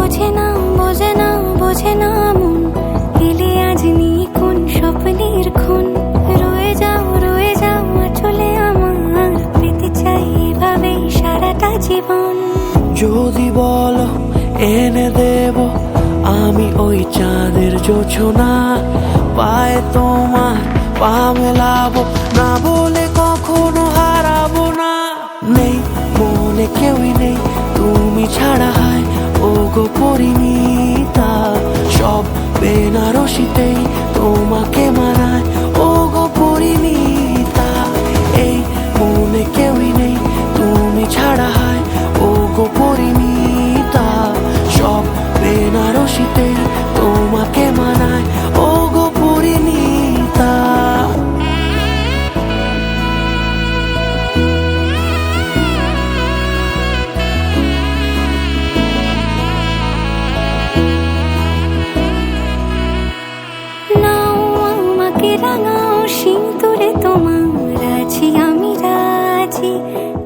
বোঝে না বোঝে না মন এলে আজ নিয়ে কোন স্বপ্নের খুন রয়ে যাও চলে আমার পেতে চাই এভাবে সারাটা জীবন। যদি বলো এনে দেব আমি ওই চাঁদের জোছনা, পায়ে তোমার পা মেলাবো, না বলে কখনো হারাবো না। নেই মনে কেউই নেই তুমি ছাড়া, হায় ও গো পরিণীতা, সব বেনারসিতেই তোমাকে মানায় ও গো পরিণীতা। এই মনে কেউই নেই তুমি ছাড়া, হায় ও গো পরিণীতা, সব বেনারসিতেই তোমাকে মানায় ও গো পরিণীতা। নাও আমাকে রাঙাও সিঁদুরে তোমার